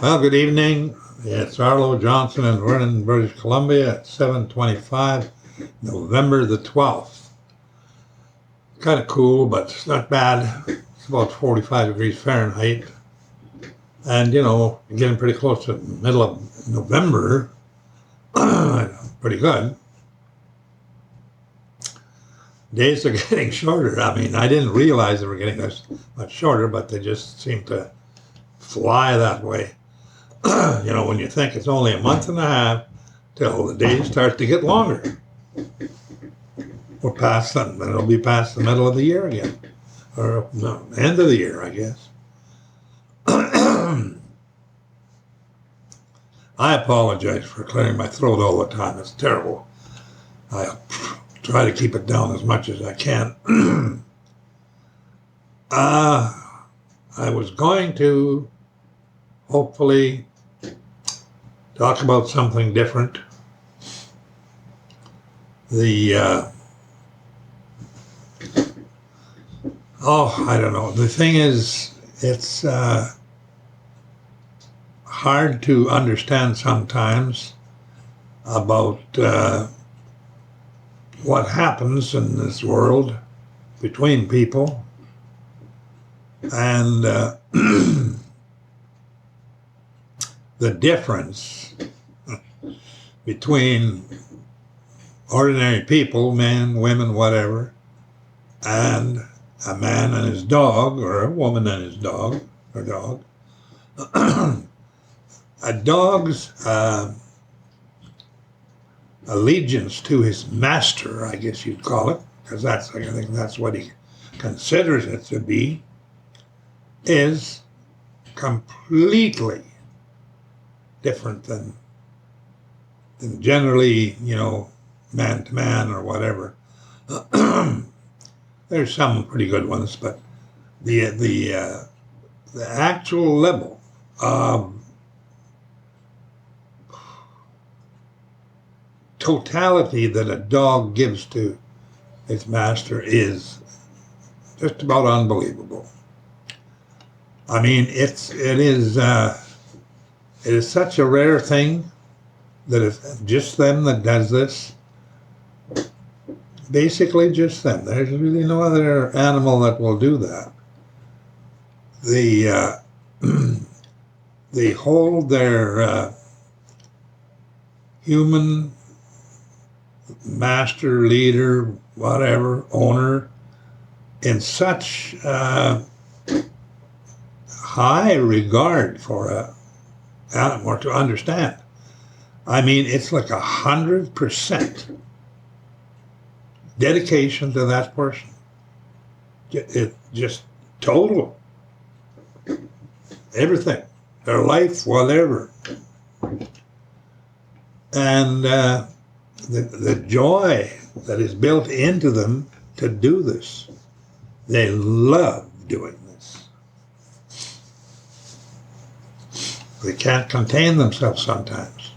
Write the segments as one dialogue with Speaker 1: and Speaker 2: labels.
Speaker 1: Well, good evening. It's Arlo Johnson in Vernon, British Columbia at 7:25, November the 12th. Kind of cool, but it's not bad. It's about 45 degrees Fahrenheit. And, getting pretty close to the middle of November. Pretty good. Days are getting shorter. I mean, I didn't realize they were getting this much shorter, but they just seem to fly that way. When you think it's only a month and a half till the days start to get longer. We're past them, and it'll be past the middle of the year again. Or, no, end of the year, I guess. I apologize for clearing my throat all the time. It's terrible. I try to keep it down as much as I can. I was going to hopefully talk about something different. I don't know. The thing is, it's hard to understand sometimes about what happens in this world between people, and the difference between ordinary people, men, women, whatever, and a man and his dog, or a woman and his dog, or dog. A dog's allegiance to his master, I guess you'd call it, because I think that's what he considers it to be, is completely different than generally, man to man or whatever. There's some pretty good ones, but the actual level of totality that a dog gives to its master is just about unbelievable. I mean, it is such a rare thing that it's just them that does this. Basically just them. There's really no other animal that will do that. They hold their human master, leader, whatever, owner, in such high regard for a animal to understand. I mean, it's like 100% dedication to that person. It just total. Everything. Their life, whatever. And the joy that is built into them to do this. They love doing this. They can't contain themselves sometimes.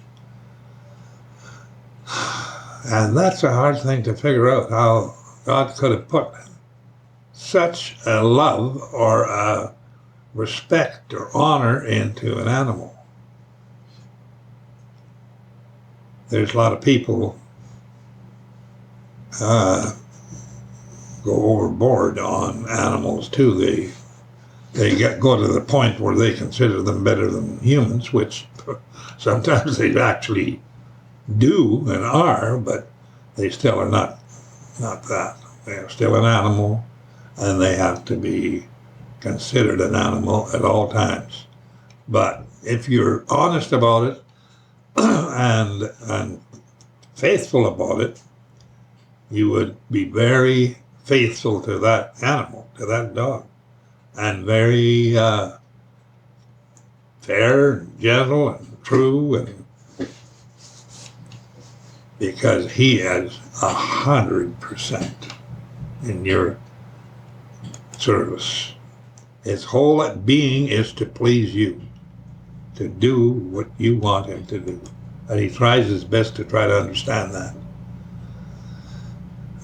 Speaker 1: And that's a hard thing to figure out, how God could have put such a love or a respect or honor into an animal. There's a lot of people go overboard on animals too. They go to the point where they consider them better than humans, which sometimes they actually do and are, but they still are not that. They are still an animal, and they have to be considered an animal at all times. But if you're honest about it and faithful about it, you would be very faithful to that animal, to that dog, and very fair and gentle and true, and because he is 100% in your service. His whole being is to please you, to do what you want him to do. And he tries his best to try to understand that.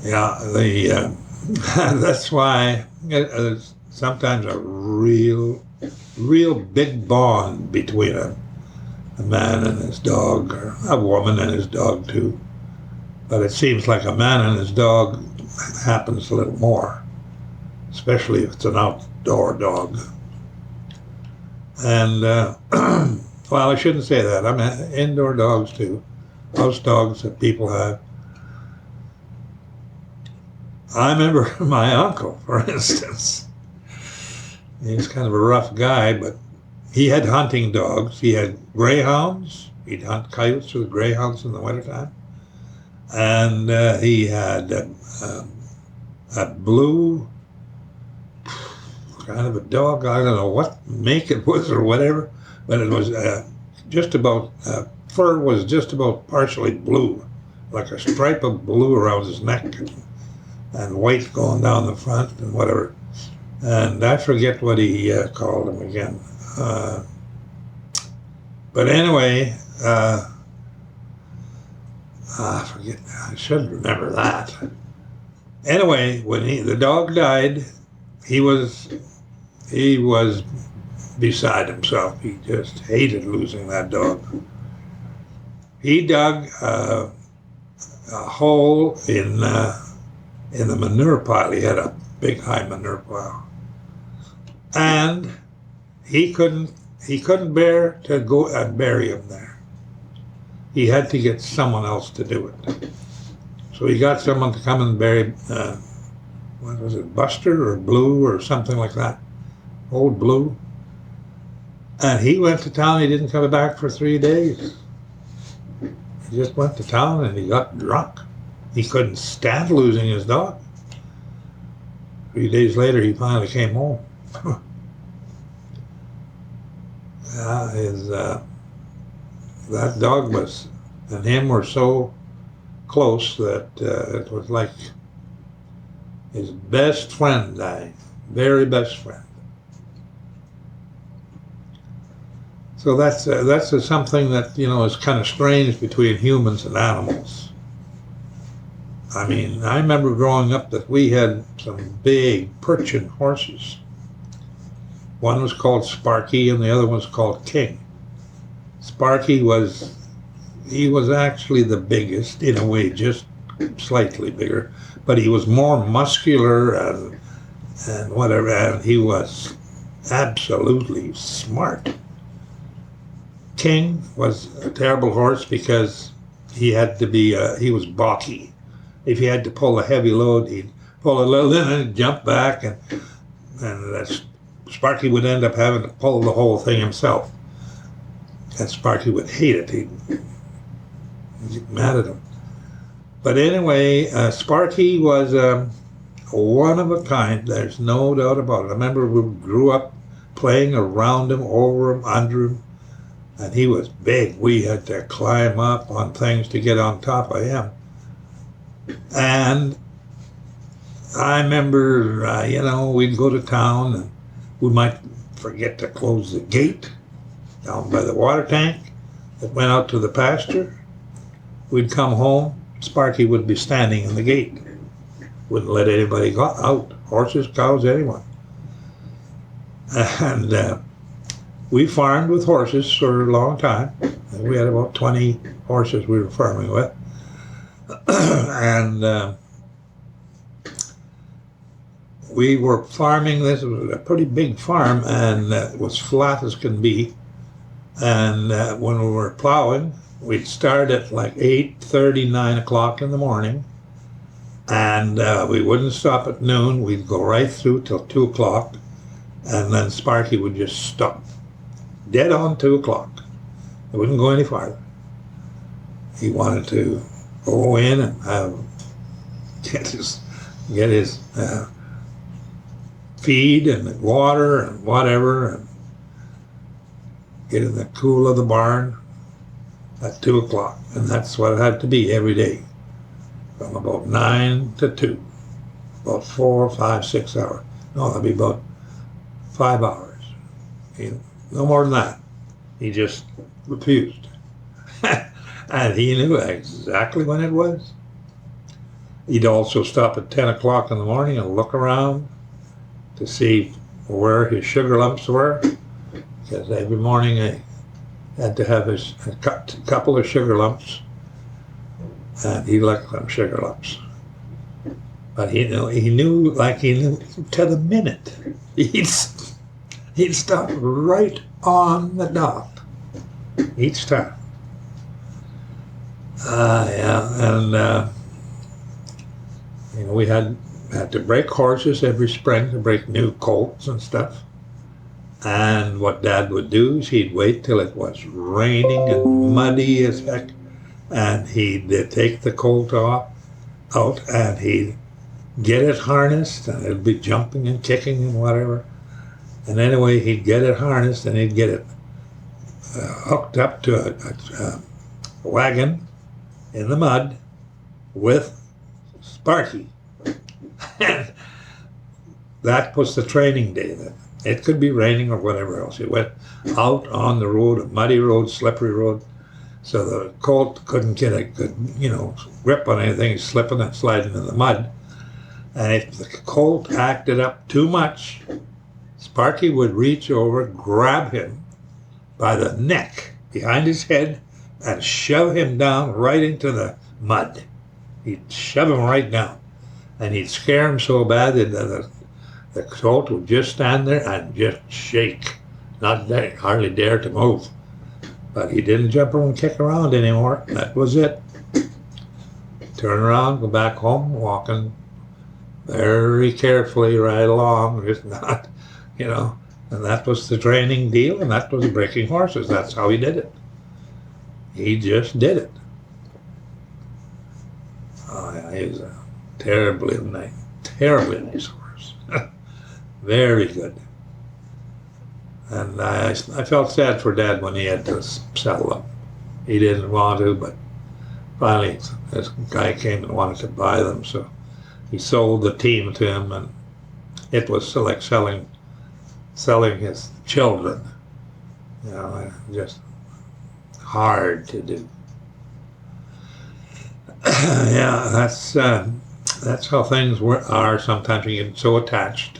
Speaker 1: Yeah, that's why it's sometimes a real real big bond between a man and his dog, or a woman and his dog too. But it seems like a man and his dog happens a little more, especially if it's an outdoor dog. And, well, I shouldn't say that. I mean, indoor dogs too, house dogs that people have. I remember my uncle, for instance. He was kind of a rough guy, but he had hunting dogs. He had greyhounds. He'd hunt coyotes with greyhounds in the wintertime. And he had a blue kind of a dog. I don't know what make it was or whatever, but it was just about, fur was just about partially blue, like a stripe of blue around his neck and white going down the front and whatever. And I forget what he called him again. But anyway, I forget. I should remember that. Anyway, when the dog died, he was beside himself. He just hated losing that dog. He dug a hole in the manure pile. He had a big high manure pile, and he couldn't bear to go and bury him there. He had to get someone else to do it. So he got someone to come and bury, what was it, Buster or Blue or something like that, old Blue. And he went to town. He didn't come back for 3 days. He just went to town and he got drunk. He couldn't stand losing his dog. 3 days later, he finally came home. That dog and him were so close that it was like his best friend died, very best friend. So that's something that, is kind of strange between humans and animals. I mean, I remember growing up that we had some big Persian horses. One was called Sparky and the other one was called King. Sparky was actually the biggest, in a way, just slightly bigger, but he was more muscular and whatever, and he was absolutely smart. King was a terrible horse because he had to be, he was balky. If he had to pull a heavy load, he'd pull a little in and jump back, and Sparky would end up having to pull the whole thing himself. And Sparky would hate it. He'd get mad at him. But anyway, Sparky was one of a kind. There's no doubt about it. I remember we grew up playing around him, over him, under him. And he was big. We had to climb up on things to get on top of him. And I remember, we'd go to town and we might forget to close the gate down by the water tank that went out to the pasture. We'd come home, Sparky would be standing in the gate. Wouldn't let anybody go out, horses, cows, anyone. And we farmed with horses for a long time. We had about 20 horses we were farming with. And we were farming, this was a pretty big farm, and it was flat as can be. And when we were plowing, we'd start at like 8:30, 9 o'clock in the morning, and we wouldn't stop at noon. We'd go right through till 2 o'clock, and then Sparky would just stop, dead on 2 o'clock. He wouldn't go any farther. He wanted to go in and get his feed and water and whatever, and get in the cool of the barn at 2 o'clock. And that's what it had to be every day, from about 9 to 2, about 4, 5, 6 hours. No, that'd be about 5 hours. No more than that. He just refused. And he knew exactly when it was. He'd also stop at 10 o'clock in the morning and look around to see where his sugar lumps were. because every morning I had to have a couple of sugar lumps, and he liked them sugar lumps. But he knew to the minute. He'd stop right on the dot each time. And we had to break horses every spring to break new colts and stuff. And what Dad would do is he'd wait till it was raining and muddy as heck, and he'd take the colt out, and he'd get it harnessed, and it'd be jumping and kicking and whatever. And anyway, he'd get it harnessed, and he'd get it hooked up to a wagon in the mud with Sparky. And that was the training day then. It could be raining or whatever else. He went out on the road, a muddy road, slippery road, so the colt couldn't get a good, grip on anything, slipping and sliding in the mud. And if the colt acted up too much, Sparky would reach over, grab him by the neck behind his head, and shove him down right into the mud. He'd shove him right down. And he'd scare him so bad that the colt would just stand there and just shake, hardly dare to move. But he didn't jump around and kick around anymore. That was it. Turn around, go back home, walking very carefully right along, just not, and that was the training deal, and that was breaking horses. That's how he did it. He just did it. Oh, yeah, he was a terribly nice horse. Very good. And I felt sad for Dad when he had to sell them. He didn't want to, but finally this guy came and wanted to buy them, so he sold the team to him, and it was like selling his children. Just hard to do. Yeah, that's how things are. Sometimes you get so attached.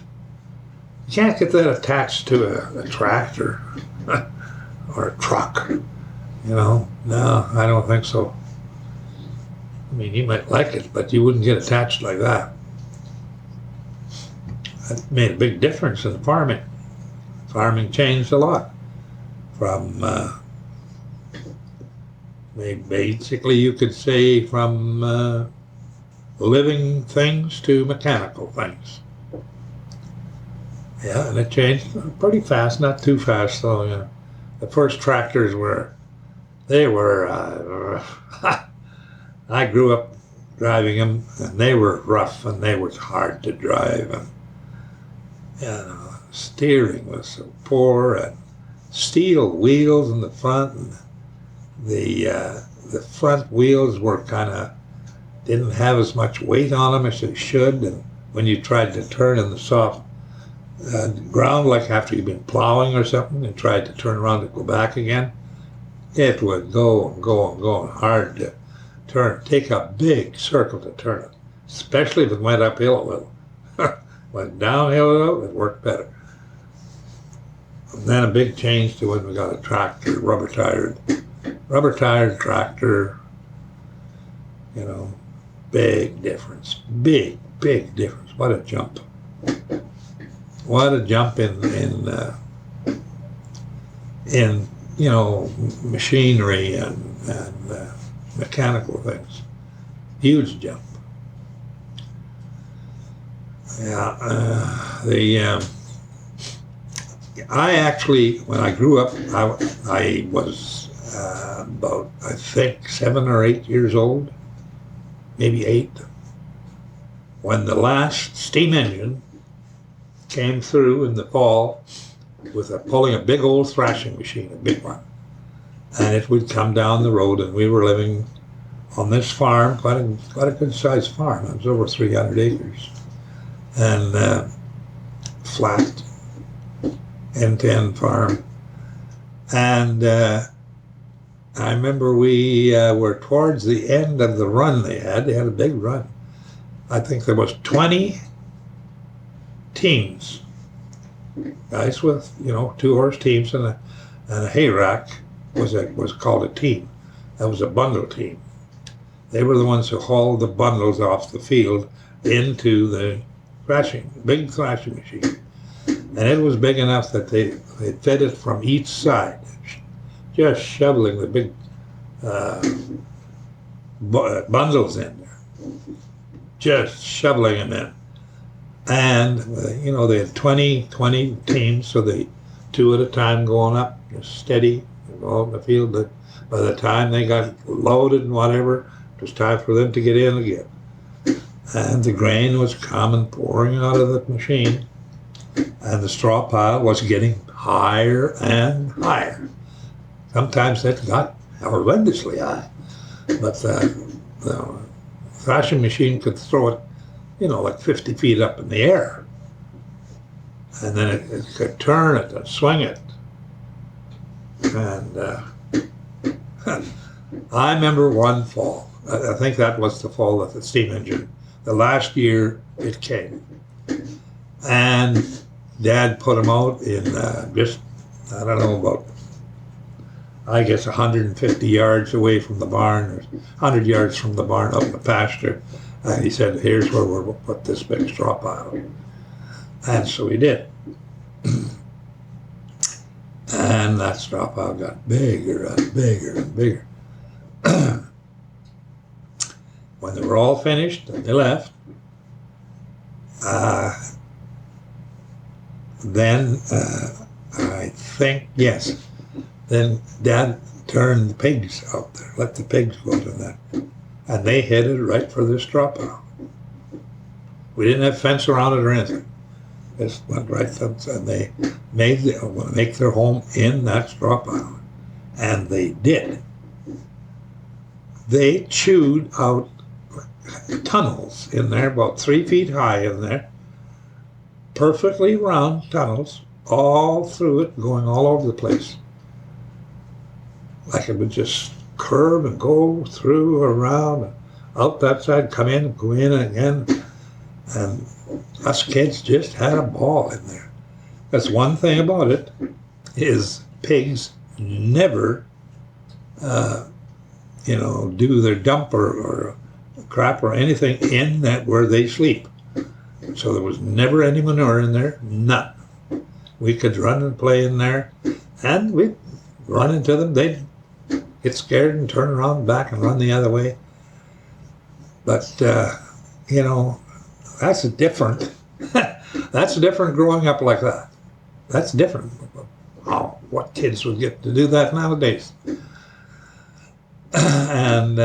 Speaker 1: You can't get that attached to a tractor or a truck. No, I don't think so. I mean, you might like it, but you wouldn't get attached like that. That made a big difference in farming. Farming changed a lot from basically, you could say, from living things to mechanical things. Yeah, and it changed pretty fast, not too fast though. The first tractors were I grew up driving them, and they were rough and they were hard to drive, and steering was so poor, and steel wheels in the front, and the front wheels were didn't have as much weight on them as they should, and when you tried to turn in the soft ground, like after you've been plowing or something, and tried to turn around to go back again, it would go and go and go, and hard to turn. Take a big circle to turn it, especially if it went uphill a little. Went downhill a little, it worked better. And then a big change to when we got a tractor, rubber tired tractor. Big difference, big difference. What a jump! What a jump in machinery and mechanical things. Huge jump. Yeah, I actually, when I grew up, I was about, I think, 7 or 8 years old, maybe 8, when the last steam engine came through in the fall with pulling a big old thrashing machine, a big one. And it would come down the road, and we were living on this farm, quite a good sized farm. It was over 300 acres. And flat, end-to-end farm. And I remember we were towards the end of the run they had. They had a big run. I think there was 20 teams Guys with, 2-horse teams and a hay rack was called a team. That was a bundle team. They were the ones who hauled the bundles off the field into the big thrashing machine. And it was big enough that they fed it from each side, just shoveling the big bundles in there, just shoveling them in. And, they had 20 teams, so they 2 at a time going up, just steady, all in the field. But by the time they got loaded and whatever, it was time for them to get in again. And the grain was coming, pouring out of the machine, and the straw pile was getting higher and higher. Sometimes it got horrendously high, but the thrashing machine could throw it, like 50 feet up in the air. And then it could turn it and swing it. And I remember one fall. I think that was the fall of the steam engine. The last year it came. And Dad put him out in just, I don't know, about, I guess, 150 yards away from the barn, or 100 yards from the barn up in the pasture. And he said, here's where we'll put this big straw pile. And so he did. And that straw pile got bigger and bigger and bigger. When they were all finished and they left, then I think, yes, then Dad turned the pigs out there, let the pigs go to that. And they headed right for the straw pile. We didn't have a fence around it or anything. Just went right there, and they make their home in that straw pile. And they did. They chewed out tunnels in there, about 3 feet high in there, perfectly round tunnels, all through it, going all over the place. Like it would just curve and go through, around, and out that side, come in, go in again. And us kids just had a ball in there. That's one thing about it, is pigs never, do their dump or crap or anything in that where they sleep. So there was never any manure in there, none. We could run and play in there, and we'd run into them. They'd get scared and turn around back and run the other way. But, that's different. That's different growing up like that. That's different. Oh, what kids would get to do that nowadays? And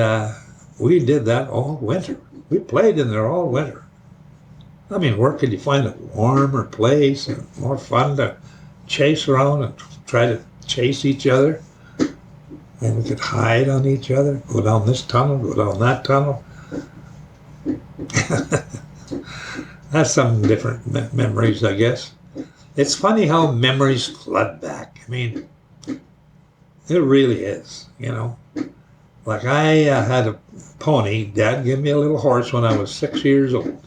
Speaker 1: we did that all winter. We played in there all winter. I mean, where could you find a warmer place and more fun to chase around and try to chase each other? And we could hide on each other, go down this tunnel, go down that tunnel. That's some different memories, I guess. It's funny how memories flood back. I mean, it really is, Like I had a pony. Dad gave me a little horse when I was 6 years old.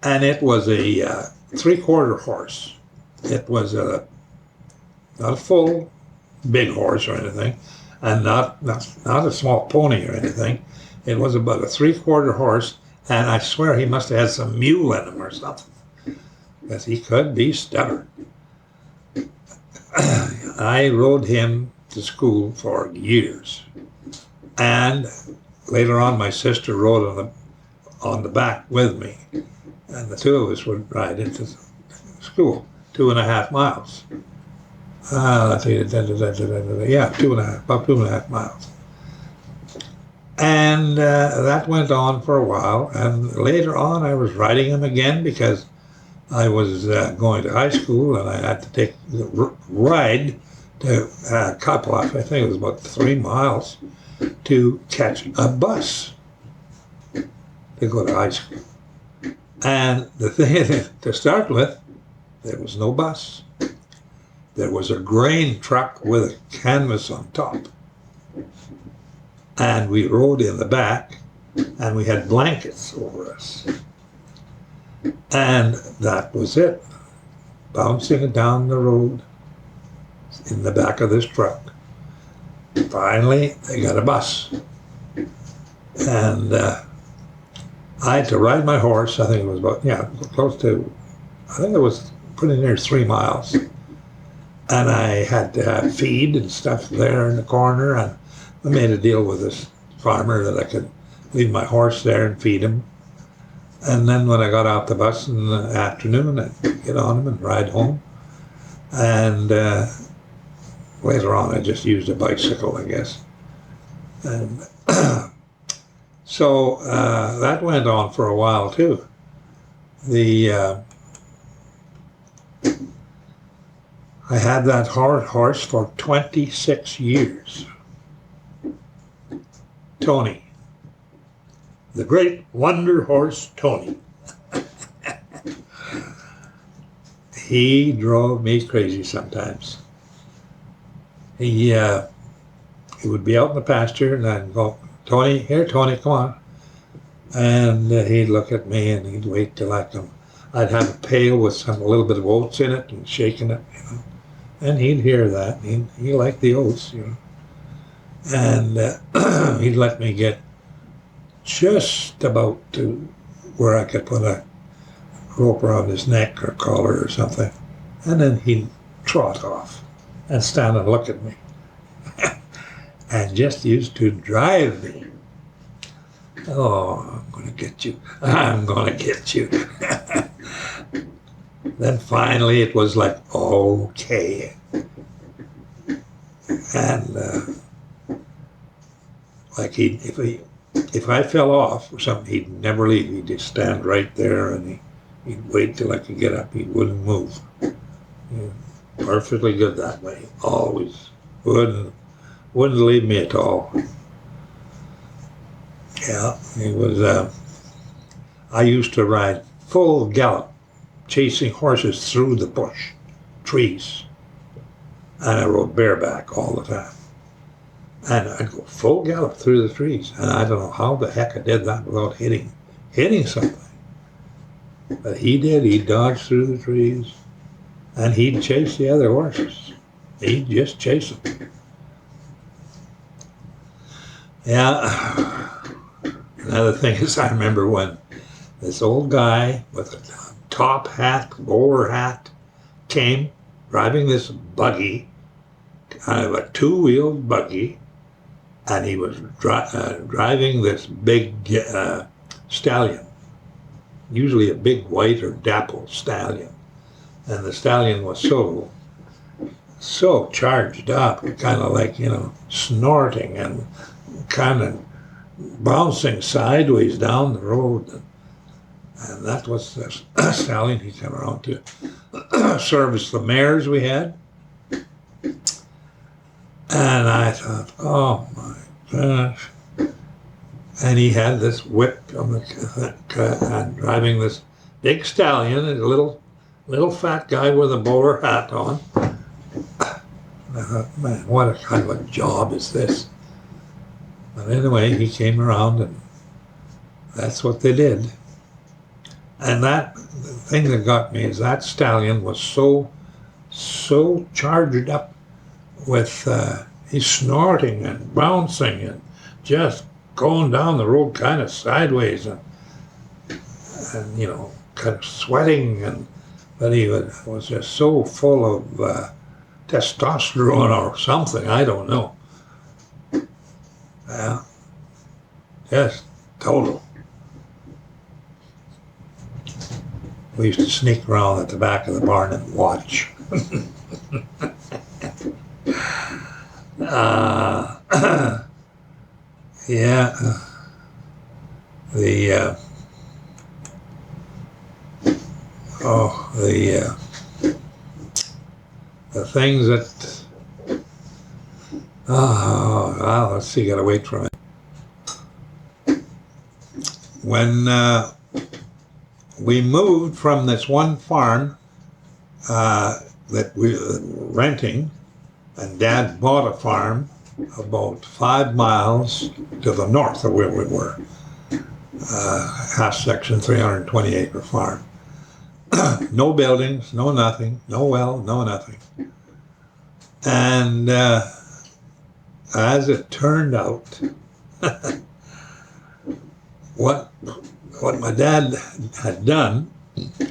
Speaker 1: And it was a 3/4 horse. It was not a full big horse or anything, and not a small pony or anything. It was about a 3/4 horse, and I swear he must have had some mule in him or something, because he could be stubborn. I rode him to school for years, and later on my sister rode on the back with me, and the two of us would ride into school, 2.5 miles. Let's see, yeah, about 2.5 miles. And that went on for a while, and later on I was riding him again because I was going to high school, and I had to take the ride to Couploff. I think it was about 3 miles to catch a bus to go to high school. And the thing, to start with, there was no bus. There was a grain truck with a canvas on top. And we rode in the back, and we had blankets over us. And that was it. bouncing it down the road in the back of this truck. Finally, they got a bus. And I had to ride my horse. I think it was about, close to, I think it was pretty near 3 miles. And I had to have feed and stuff there in the corner. And I made a deal with this farmer that I could leave my horse there and feed him. And then when I got off the bus in the afternoon, I'd get on him and ride home. And later on, I just used a bicycle, I guess. And so that went on for a while too. I had that horse for 26 years. Tony. The great wonder horse, Tony. He drove me crazy sometimes. He would be out in the pasture and I'd go, Tony, here, Tony, come on. And he'd look at me and he'd wait till I'd have a pail with a little bit of oats in it and shaking it, And he'd hear that. He liked the oats, And he'd let me get just about to where I could put a rope around his neck or collar or something. And then he'd trot off and stand and look at me. And just used to drive me. Oh, I'm going to get you. I'm going to get you. Then finally it was like, okay. And like if I fell off or something, he'd never leave. He'd just stand right there and he'd wait till I could get up. He wouldn't move. Perfectly good that way. Always. Wouldn't leave me at all. Yeah, he was, I used to ride full gallop, chasing horses through the bush, trees. And I rode bareback all the time. And I'd go full gallop through the trees. And I don't know how the heck I did that without hitting something. But he did. He dodged through the trees. And he'd chase the other horses. He'd just chase them. Yeah. Another thing is, I remember when this old guy with a top hat, bowler hat, came driving this buggy, kind of a two-wheeled buggy, and he was driving this big stallion, usually a big white or dapple stallion. And the stallion was so charged up, kind of like, snorting and kind of bouncing sideways down the road. And that was the stallion he came around to service the mares we had. And I thought, oh my gosh. And he had this whip and driving this big stallion, and a little fat guy with a bowler hat on. And I thought, man, what a kind of a job is this? But anyway, he came around and that's what they did. And the thing that got me is that stallion was so charged up with he's snorting and bouncing and just going down the road kind of sideways and kind of sweating, but he was just so full of testosterone or something, I don't know. Yeah, just total. We used to sneak around at the back of the barn and watch. Yeah, the things that, well, let's see, gotta wait for it. When we moved from this one farm that we were renting, and Dad bought a farm about 5 miles to the north of where we were, half section 320 acre farm. No buildings, no nothing, no well, no nothing. And as it turned out, what my dad had done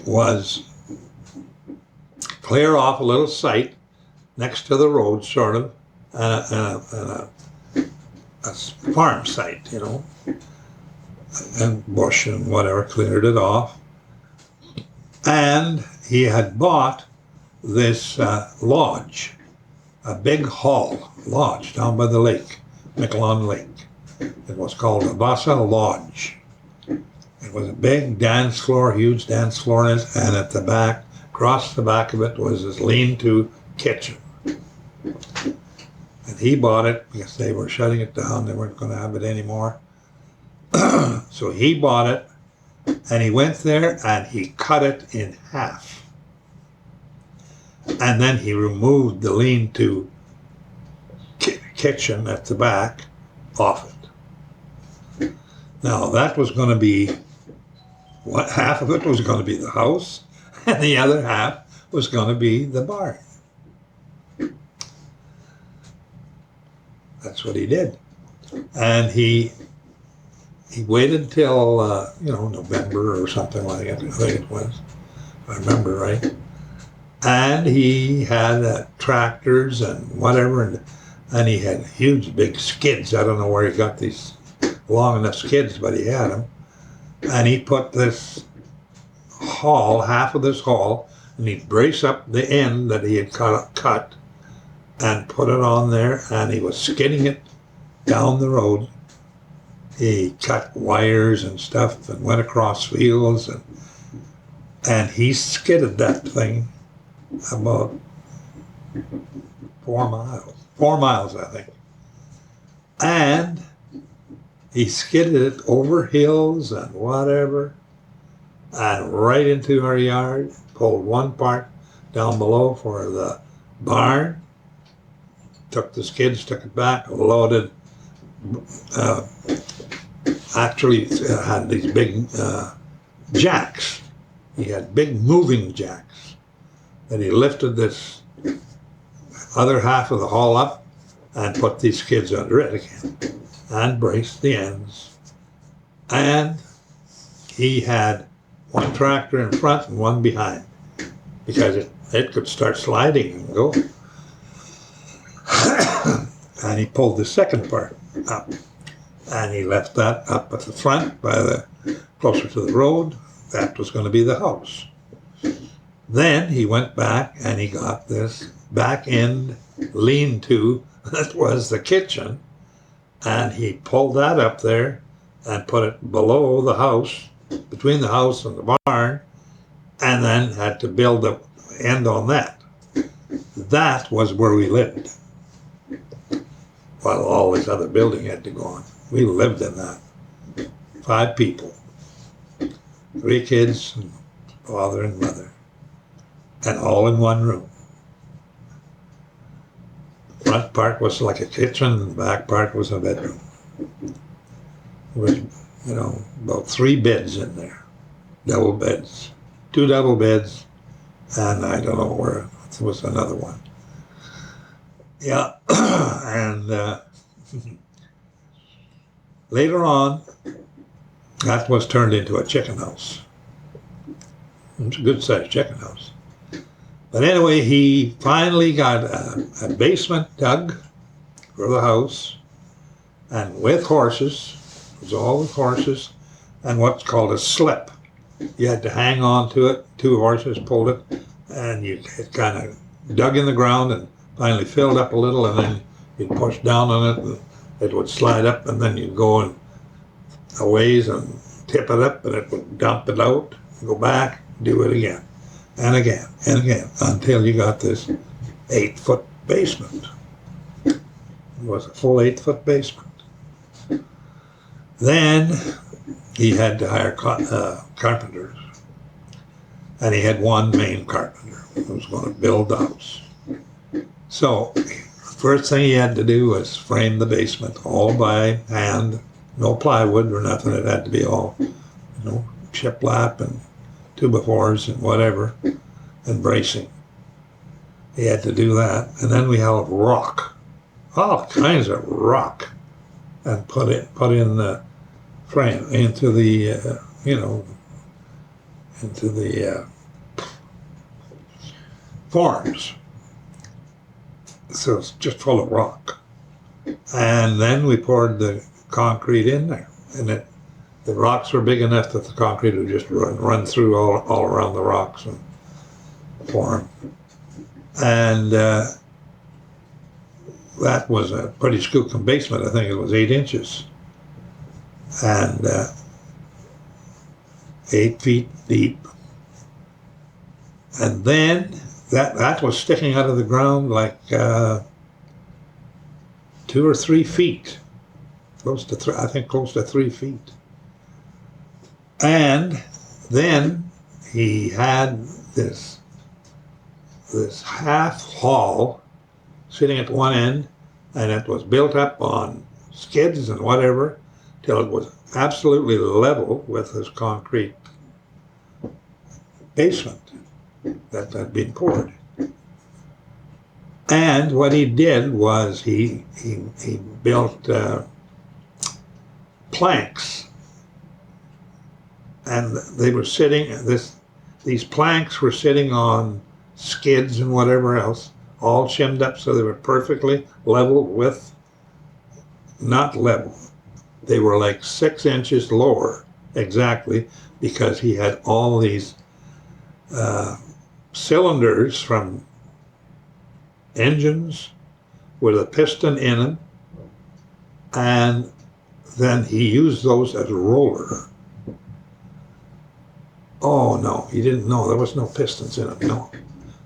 Speaker 1: was clear off a little site next to the road, sort of, and a farm site, you know, and bush and whatever, cleared it off. And he had bought this lodge, a big lodge down by the lake, Miquelon Lake. It was called the Vasa Lodge. It was a big dance floor, huge dance floor in it, and at the back, across the back of it, was this lean-to kitchen. And he bought it because they were shutting it down. They weren't going to have it anymore. So he bought it, and he went there and he cut it in half. And then he removed the lean-to kitchen at the back off it. Now that was going to be, half of it was going to be the house, and the other half was going to be the barn. That's what he did. And he waited till, November or something like that, I think it was, if I remember right. And he had tractors and whatever, and he had huge big skids. I don't know where he got these long enough skids, but he had them. And he put this half of this hall, and he'd brace up the end that he had cut and put it on there, and he was skidding it down the road. He cut wires and stuff and went across fields, and he skidded that thing about 4 miles. 4 miles, I think. And he skidded it over hills and whatever, and right into our yard, pulled one part down below for the barn, took the skids, took it back, loaded, actually had these big jacks. He had big moving jacks. And he lifted this other half of the haul up and put these skids under it again and braced the ends. And he had one tractor in front and one behind because it could start sliding and go. And he pulled the second part up, and he left that up at the front closer to the road. That was going to be the house. Then he went back and he got this back end lean-to that was the kitchen, and he pulled that up there and put it below the house, between the house and the barn, and then had to build the end on that. That was where we lived, while all this other building had to go on. We lived in that. 5 people, 3 kids, and father and mother, and all in one room. The front part was like a kitchen, and the back part was a bedroom. There was, about 3 beds in there, double beds, 2 double beds, and I don't know where there was another one. Yeah, and later on, that was turned into a chicken house. It was a good-sized chicken house. But anyway, he finally got a basement dug for the house, and with horses. It was all with horses, and what's called a slip. You had to hang on to it. 2 horses pulled it, and it kind of dug in the ground and finally filled up a little, and then you'd push down on it, and it would slide up, and then you'd go in a ways and tip it up, and it would dump it out, go back, do it again, and again, until you got this 8-foot basement. It was a full 8-foot basement. Then he had to hire carpenters, and he had one main carpenter who was going to build the house. So the first thing he had to do was frame the basement all by hand, no plywood or nothing. It had to be all, shiplap and 2x4s and whatever, and bracing. He had to do that. And then we had rock, all kinds of rock, and put in the frame, into the, into the forms. So it's just full of rock. And then we poured the concrete in there. And the rocks were big enough that the concrete would just run through all around the rocks and form. And that was a pretty skookum basement. I think it was 8 inches. And 8 feet deep. And then that was sticking out of the ground like 2 or 3 feet. Close to 3 feet. And then he had this half hall sitting at one end, and it was built up on skids and whatever till it was absolutely level with this concrete basement that had been poured. And what he did was he built planks, and they were sitting. These planks were sitting on skids and whatever else, all shimmed up so they were perfectly level with, not level. They were like 6 inches lower exactly, because he had all these cylinders from engines with a piston in them, and then he used those as a roller. Oh no, he didn't know. There was no pistons in them, no.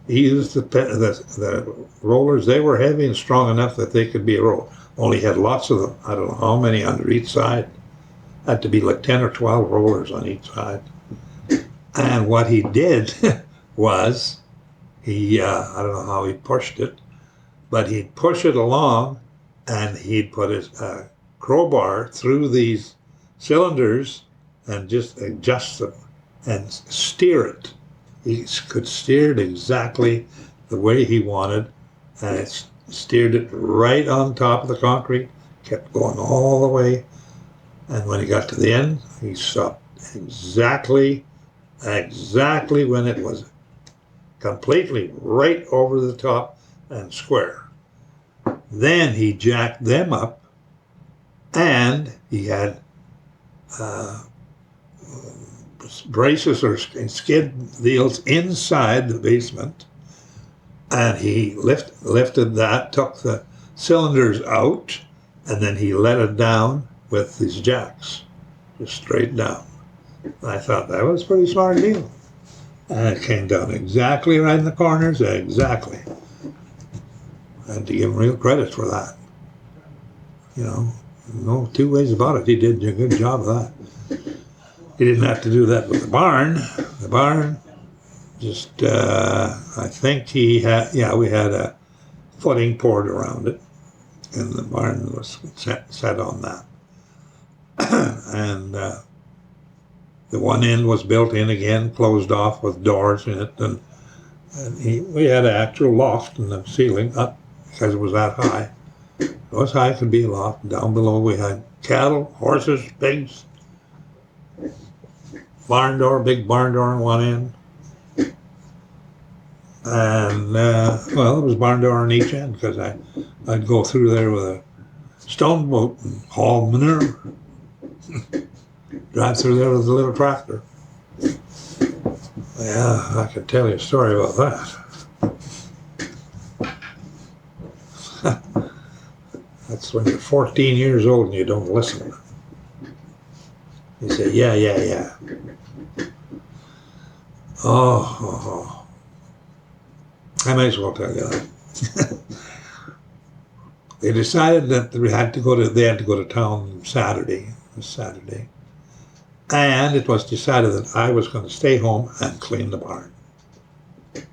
Speaker 1: He used the rollers. They were heavy and strong enough that they could be a roll. Only had lots of them. I don't know how many under each side. Had to be like 10 or 12 rollers on each side. And what he did was, I don't know how he pushed it, but he'd push it along, and he'd put his crowbar through these cylinders and just adjust them and steer it. He could steer it exactly the way he wanted, and it steered it right on top of the concrete, kept going all the way, and when he got to the end, he stopped exactly when it was completely right over the top and square. Then he jacked them up, and he had braces or skid deals inside the basement, and he lifted that, took the cylinders out, and then he let it down with these jacks, just straight down. I thought that was a pretty smart deal. And it came down exactly right in the corners, exactly. I had to give him real credit for that. No two ways about it. He did a good job of that. He didn't have to do that with the barn. The barn, just, I think we had a footing poured around it, and the barn was set on that. And the one end was built in again, closed off with doors in it, and we had an actual loft in the ceiling up because it was that high. It was high, it could be a loft. Down below we had cattle, horses, pigs, big barn door on one end. And, there was barn door on each end, because I'd go through there with a stone boat and haul manure. Drive through there with a little tractor. Yeah, I could tell you a story about that. That's when you're 14 years old and you don't listen. You say, yeah. Oh. I might as well tell you that. They decided that they had to go to town this Saturday. And it was decided that I was going to stay home and clean the barn. I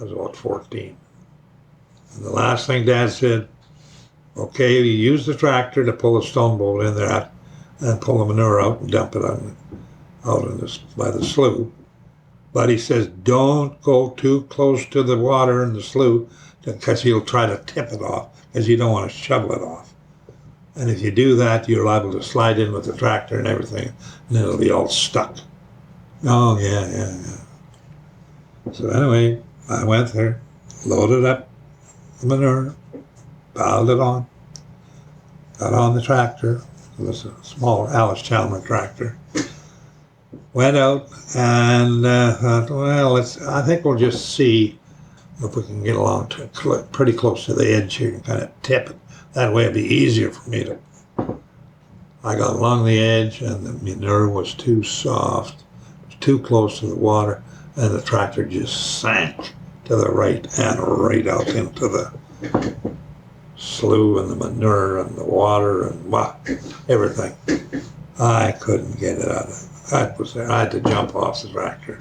Speaker 1: was about 14. And the last thing Dad said, okay, you use the tractor to pull the stone boat in there and pull the manure out and dump it on out in by the slough. But he says, don't go too close to the water in the slough because he'll try to tip it off because you don't want to shovel it off. And if you do that, you're liable to slide in with the tractor and everything, and it'll be all stuck. Oh, yeah. So anyway, I went there, loaded up the manure, piled it on, got on the tractor. It was a small Alice Chalmers tractor. Went out and thought, well, I think we'll just see if we can get along pretty close to the edge here and kind of tip it. That way it'd be easier for me to. I got along the edge and the manure was too soft, too close to the water, and the tractor just sank to the right and right out into the slough and the manure and the water and everything. I couldn't get it out of it. I had to jump off the tractor.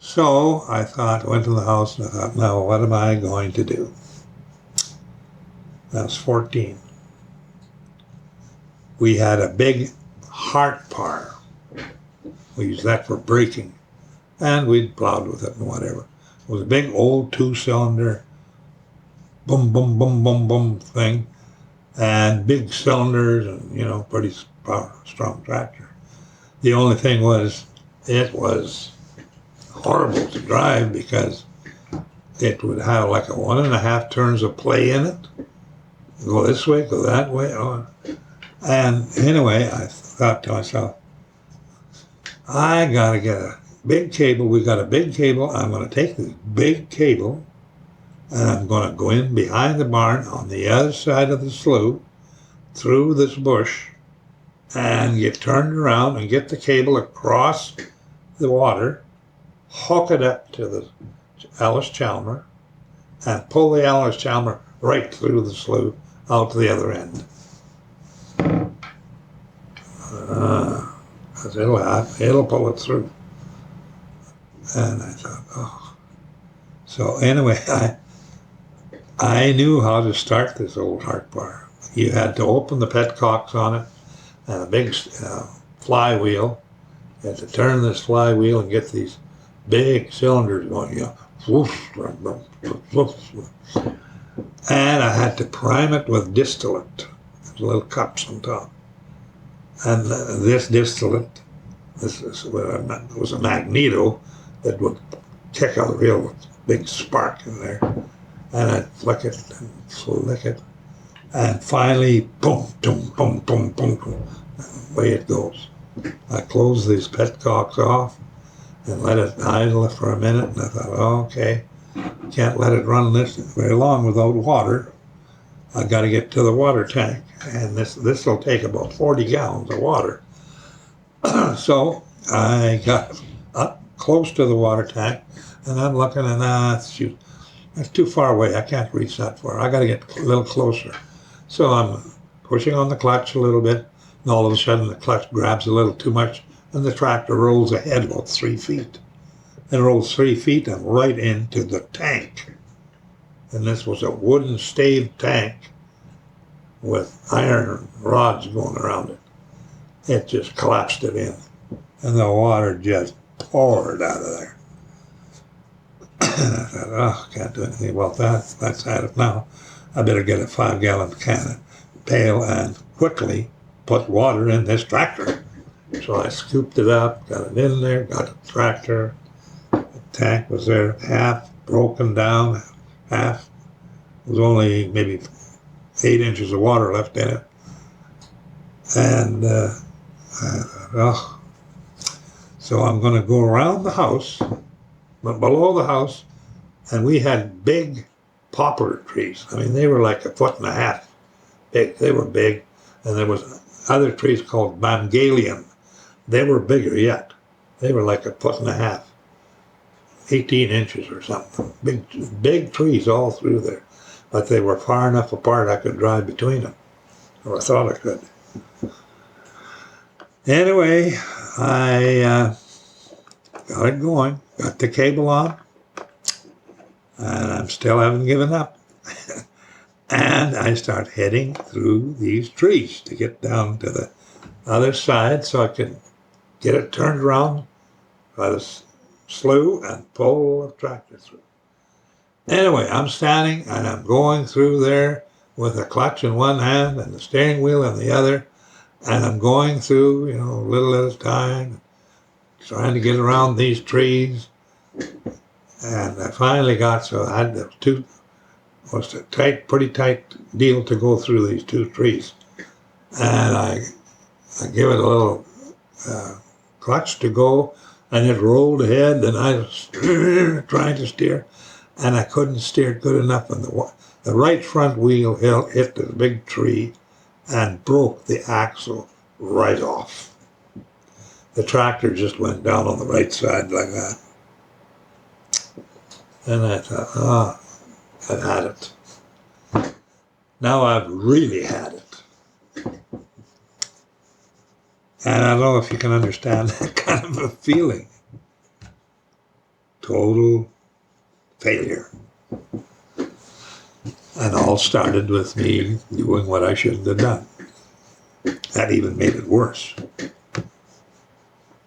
Speaker 1: So I went to the house and I thought, now what am I going to do? I was 14. We had a big heart par. We used that for braking. And we'd plowed with it and whatever. It was a big old 2-cylinder boom, boom, boom, boom, boom thing. And big cylinders and, pretty strong tractor. The only thing was, it was horrible to drive because it would have like a 1.5 turns of play in it. Go this way, go that way. And anyway, I thought to myself, I got to get a big cable. We got a big cable. I'm going to take this big cable and I'm going to go in behind the barn on the other side of the slough through this bush and get turned around and get the cable across the water, hook it up to the Alice Chalmers and pull the Alice Chalmers right through the slough out to the other end. It'll pull it through. And I thought, oh. So anyway, I knew how to start this old heart bar. You had to open the petcocks on it and a big flywheel. You had to turn this flywheel and get these big cylinders going, whoosh, and I had to prime it with distillate. There's little cups on top. And this distillate, was a magneto that would kick out a real big spark in there. And I'd flick it and flick it. And finally, boom, boom, boom, boom, boom, boom. Away it goes. I closed these petcocks off and let it idle for a minute. And I thought, okay, can't let it run this very long without water. I got to get to the water tank. And this will take about 40 gallons of water. So I got up close to the water tank, and I'm looking, and shoot, that's too far away. I can't reach that far. I got to get a little closer. So I'm pushing on the clutch a little bit, and all of a sudden the clutch grabs a little too much, and the tractor rolls ahead about 3 feet. It rolls 3 feet and right into the tank. And this was a wooden staved tank with iron rods going around it. It just collapsed it in, and the water just poured out of there. And I thought, oh, can't do anything about that. That's had it now. I better get a 5-gallon pail and quickly put water in this tractor. So I scooped it up, got it in there, got the tractor. The tank was there, half broken down, half. There was only maybe 8 inches of water left in it. And I thought, oh. So I'm going to go around the house, but below the house, and we had big poplar trees. I mean, they were like 1.5 feet big. They were big. And there was other trees called Bangalian. They were bigger yet. They were like 1.5 feet, 18 inches or something. Big trees all through there. But they were far enough apart I could drive between them. Or I thought I could. Anyway, I got it going, got the cable on, and I still haven't given up. And I start heading through these trees to get down to the other side so I could get it turned around by the slough and pull the tractor through. Anyway, I'm standing and I'm going through there with the clutch in one hand and the steering wheel in the other, and I'm going through, a little at a time, trying to get around these trees. And I finally got, so I had was a pretty tight deal to go through these two trees. And I give it a little clutch to go, and it rolled ahead, and I was trying to steer, and I couldn't steer good enough, and the right front wheel hit the big tree and broke the axle right off. The tractor just went down on the right side like that. And I thought, I've had it. Now I've really had it. And I don't know if you can understand that kind of a feeling. Total failure. And all started with me doing what I shouldn't have done. That even made it worse.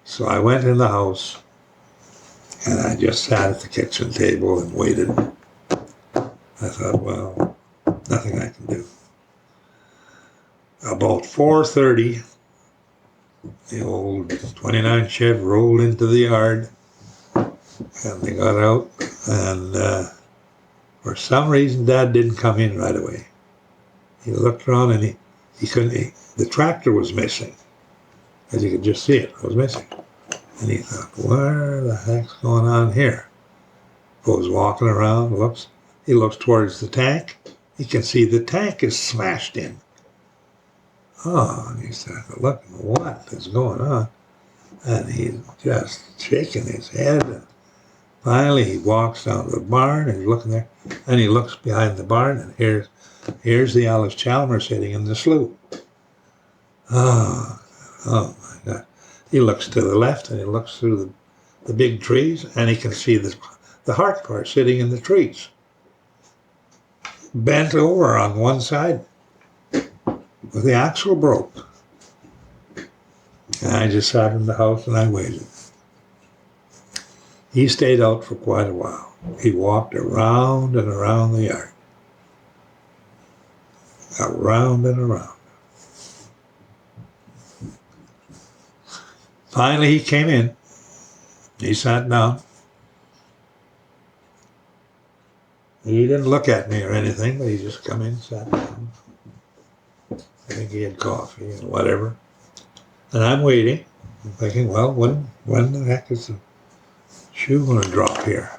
Speaker 1: So I went in the house and I just sat at the kitchen table and waited. I thought, well, nothing I can do. About 4:30, the old 29 Chev rolled into the yard, and they got out, and for some reason Dad didn't come in right away. He looked around and he couldn't, the tractor was missing. As you could just see it was missing. And he thought, where the heck's going on here? Goes walking around, he looks towards the tank. He can see the tank is smashed in. Oh, and he said, look, what is going on? And he's just shaking his head. And finally, he walks down to the barn, and he's looking there, and he looks behind the barn, and here's the Alice Chalmers sitting in the slough. Oh my God. He looks to the left, and he looks through the big trees, and he can see the heart car sitting in the trees, bent over on one side, with the axle broke. And I just sat in the house and I waited. He stayed out for quite a while. He walked around and around the yard. Around and around. Finally, he came in. He sat down. He didn't look at me or anything, but he just come in, sat down. I think he had coffee and whatever. And I'm waiting. I'm thinking, well, when the heck is the shoe going to drop here?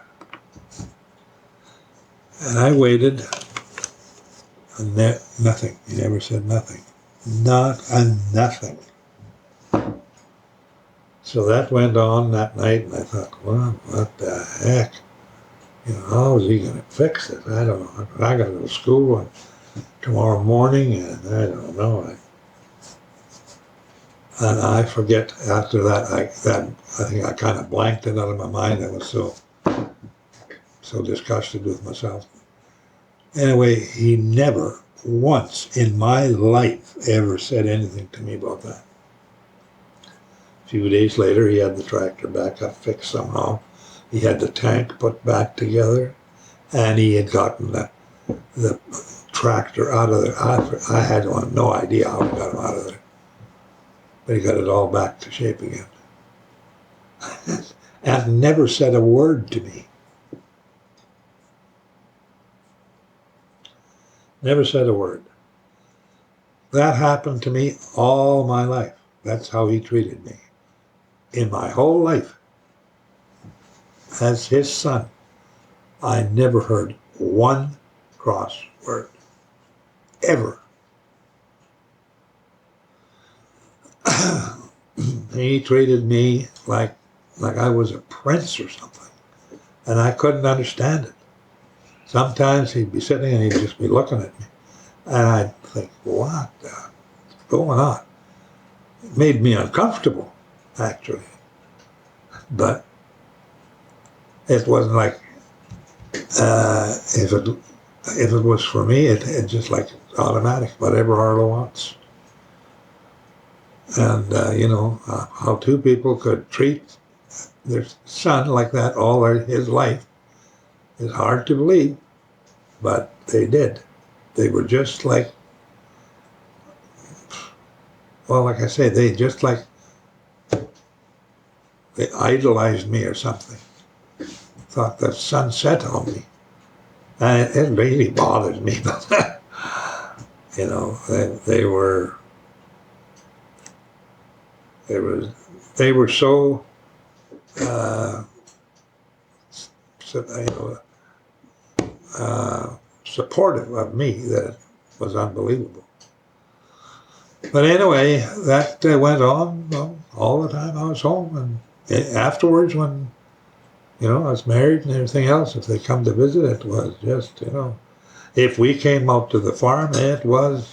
Speaker 1: And I waited, and nothing. He never said nothing. Not a nothing. So that went on that night, and I thought, well, what the heck? How is he going to fix it? I don't know. I got to go to school tomorrow morning, and I don't know. And I forget after that, I think I kind of blanked it out of my mind. I was so disgusted with myself. Anyway, he never once in my life ever said anything to me about that. A few days later, he had the tractor back up fixed somehow. He had the tank put back together, and he had gotten the tractor out of there. I had no idea how he got him out of there. But he got it all back to shape again. And never said a word to me. Never said a word. That happened to me all my life. That's how he treated me. In my whole life. As his son, I never heard one cross word. Ever. He treated me like I was a prince or something. And I couldn't understand it. Sometimes he'd be sitting and he'd just be looking at me. And I'd think, what's going on? It made me uncomfortable, actually. But it wasn't like, if it was for me, it just like automatic, whatever Arlo wants. And, how two people could treat their son like that his life is hard to believe, but they did. They were just like, well, like I say, they idolized me or something. Thought the sun set on me. And it really bothers me, but, they were so, supportive of me that it was unbelievable. But anyway, that went on all the time I was home. And afterwards, when, I was married and everything else, if they come to visit, it was just, if we came out to the farm, it was,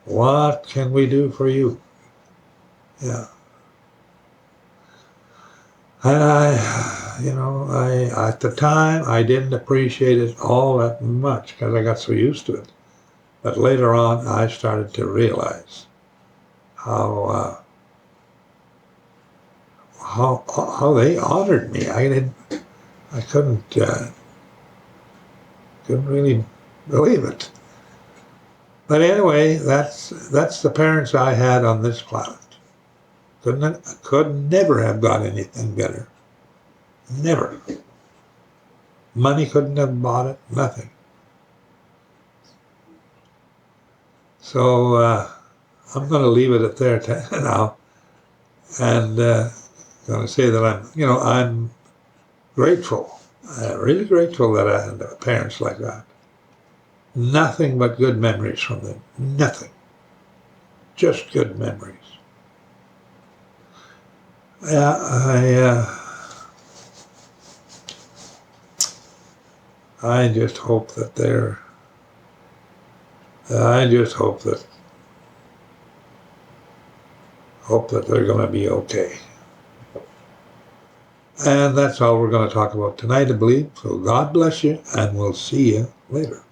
Speaker 1: what can we do for you? Yeah. And at the time, I didn't appreciate it all that much because I got so used to it. But later on, I started to realize how they honored me. I couldn't really believe it. But anyway, that's the parents I had on this planet. Could never have got anything better. Never. Money couldn't have bought it. Nothing. So I'm going to leave it at there now, and going to say that I'm grateful, really grateful that I had parents like that. Nothing but good memories from them. Nothing. Just good memories. I just hope that they're going to be okay. And that's all we're going to talk about tonight, I believe. So God bless you, and we'll see you later.